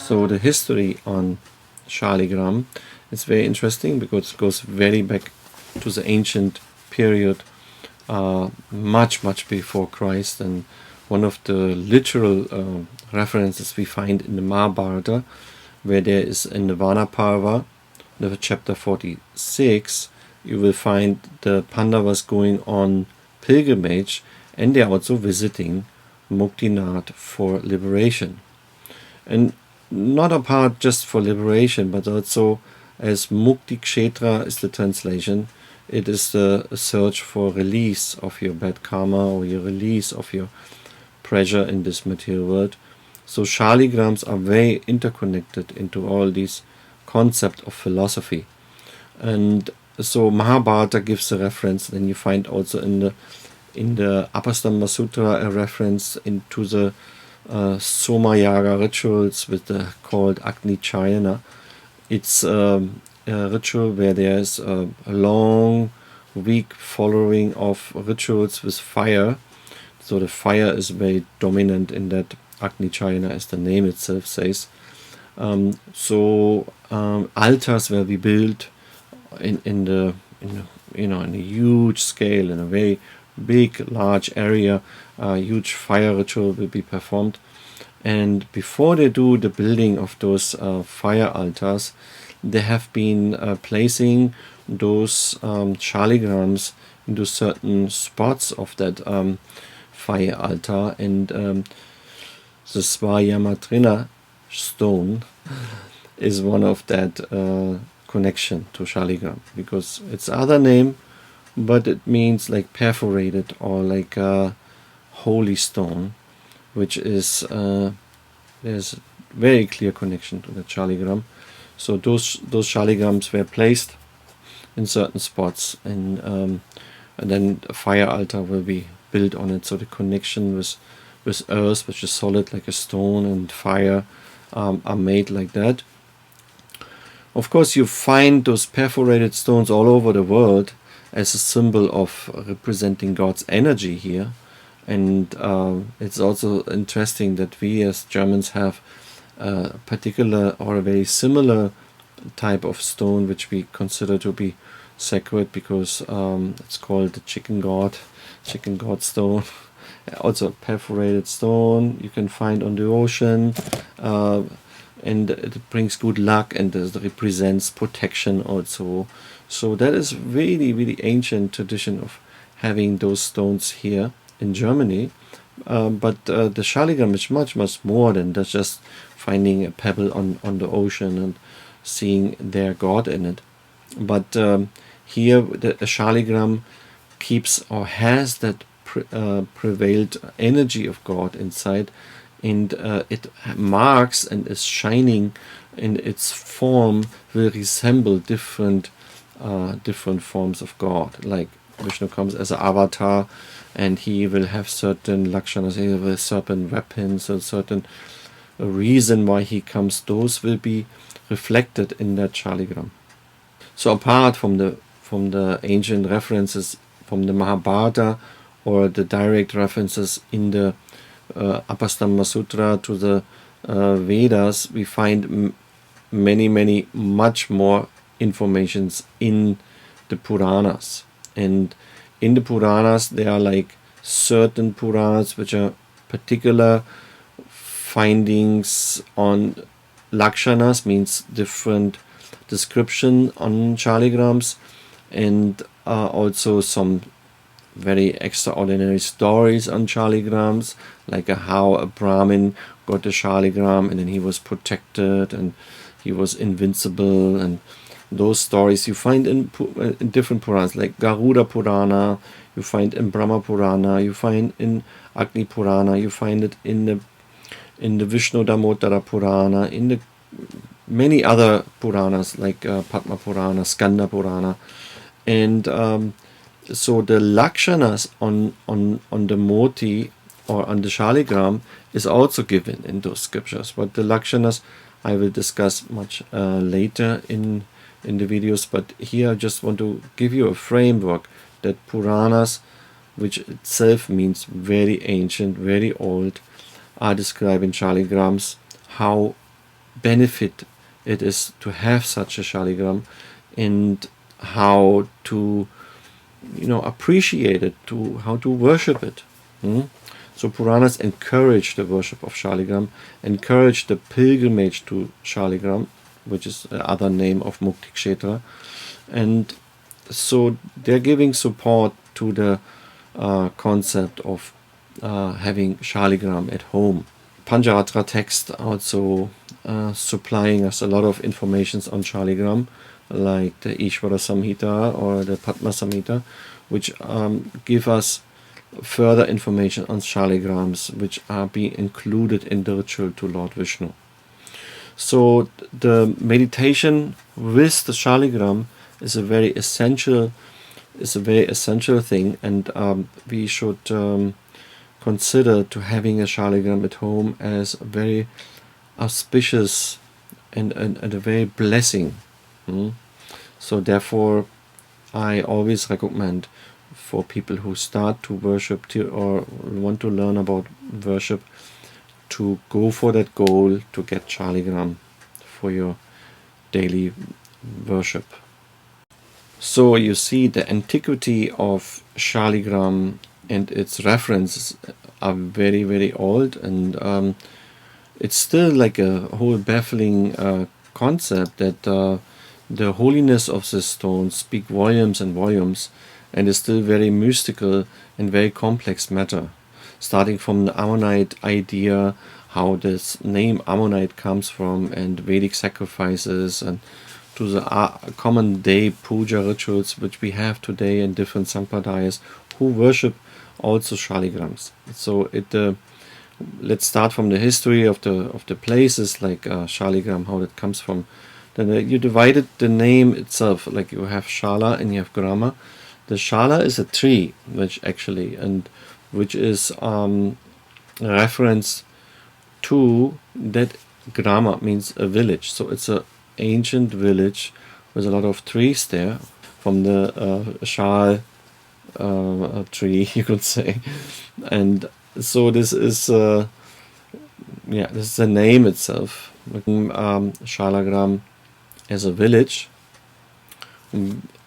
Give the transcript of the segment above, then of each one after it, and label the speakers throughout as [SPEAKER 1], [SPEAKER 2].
[SPEAKER 1] So the history on Shaligram is very interesting because it goes very back to the ancient period, much before Christ, and one of the literal references we find in the Mahabharata, where there is in the Vana Parva, the chapter 46, you will find the Pandavas going on pilgrimage, and they are also visiting Muktinatha for liberation. And not apart just for liberation, but also as Mukti Kshetra is the translation, it is the search for release of your bad karma or your release of your pressure in this material world. So Shaligrams are very interconnected into all these concepts of philosophy. And so Mahabharata gives a reference. Then you find also in the Apastamba Sutra a reference into the Somayaga rituals with the called Agni Chayana. It's a ritual where there's a long week following of rituals with fire. So the fire is very dominant in that Agni Chayana, as the name itself says. Altars where we build in a huge scale, in a very big, large area, a huge fire ritual will be performed. And before they do the building of those fire altars, they have been placing those shaligrams into certain spots of that fire altar, and the Swayamatrina stone is one of that connection to shaligram, because it's other name, but it means like perforated or like a holy stone, which is there's very clear connection to the shaligram. So those shaligrams were placed in certain spots, and then a fire altar will be built on it. So the connection with earth, which is solid like a stone, and fire are made like that. Of course, you find those perforated stones all over the world as a symbol of representing God's energy here. And it's also interesting that we as Germans have a particular or a very similar type of stone which we consider to be sacred, because it's called the chicken god stone. Also a perforated stone you can find on the ocean, and it brings good luck, and it represents protection also. So that is really ancient tradition of having those stones here in Germany. But the shaligram is much more than just finding a pebble on the ocean and seeing their god in it. But here the shaligram keeps or has that prevailed energy of God inside, and it marks and is shining in its form, will resemble different forms of God. Like Vishnu comes as an avatar, and he will have certain lakshanas, he will have certain weapons, a certain reason why he comes. Those will be reflected in that shaligram. So apart from the ancient references from the Mahabharata or the direct references in the Apastamba Sutra to the Vedas, we find much more informations in the Puranas. And in the Puranas, there are like certain Puranas which are particular findings on lakshanas, means different description on shaligrams, and also some very extraordinary stories on shaligrams, like how a Brahmin got a shaligram and then he was protected and he was invincible, and those stories you find in different Puranas, like Garuda Purana, you find in Brahma Purana, you find in Agni Purana, you find it in the Vishnu Damodara Purana, in the many other Puranas like Padma Purana, Skanda Purana. And so the lakshanas on the moti or on the shaligram is also given in those scriptures, but the lakshanas I will discuss much later in the videos. But here I just want to give you a framework that Puranas, which itself means very ancient, very old, are describing shaligrams, how benefit it is to have such a Shaligram, and how to appreciate it, to how to worship it. So Puranas encourage the worship of Shaligram, encourage the pilgrimage to Shaligram, which is the other name of Mukti, and so they're giving support to the concept of having Shaligram at home. Pancaratra text also supplying us a lot of information on Shaligram, like the Ishvara Samhita or the Padma Samhita, which give us further information on Shaligrams, which are being included in the ritual to Lord Vishnu. So the meditation with the Shaligram is a very essential thing, and we should consider to having a Shaligram at home as a very auspicious and a very blessing. So therefore, I always recommend for people who start to worship or want to learn about worship to go for that goal, to get Shaligram for your daily worship. So you see, the antiquity of Shaligram and its references are very, very old, and it's still like a whole baffling concept that the holiness of this stone speak volumes and volumes, and is still very mystical and very complex matter, starting from the Ammonite idea, how this name Ammonite comes from, and Vedic sacrifices, and to the common day puja rituals which we have today in different sampradayas who worship also Shaligrams. So let's start from the history of the places, like Shaligram, how that comes from. Then you divided the name itself, like you have Shala and you have Grama. The Shala is a tree, which is a reference to that Grama means a village. So it's an ancient village with a lot of trees there, from the Shal tree, you could say. And so this is the name itself. Shalagram as a village,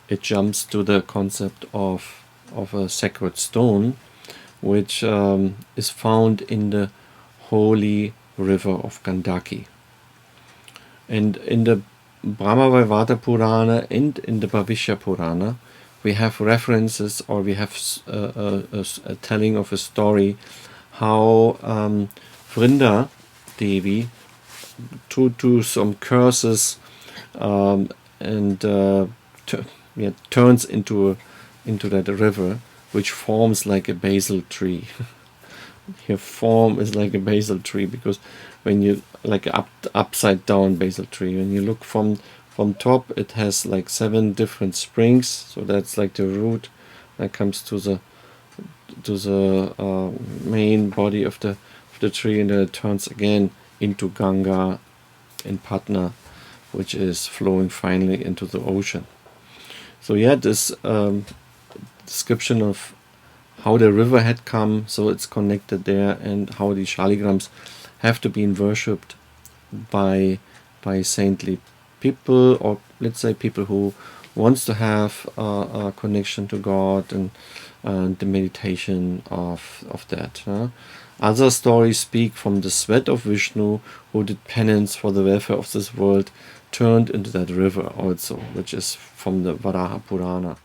[SPEAKER 1] it jumps to the concept of a sacred stone, which is found in the holy river of Gandaki. And in the Brahmavaivarta Purana and in the Bhavishya Purana, we have references, or we have a telling of a story how Vrinda Devi, to some curses, turns into that river, which forms like a basil tree. Her form is like a basil tree, because when you like upside down basil tree, when you look from top, it has like 7 different springs. So that's like the root that comes to the main body of the tree, and then it turns again into Ganga in Patna, which is flowing finally into the ocean. So this description of how the river had come, so it's connected there, and how the Shaligrams have to be worshipped by saintly people, or let's say people who wants to have a connection to God, and the meditation of that. Other stories speak from the sweat of Vishnu, who did penance for the welfare of this world, turned into that river also, which is from the Varaha Purana.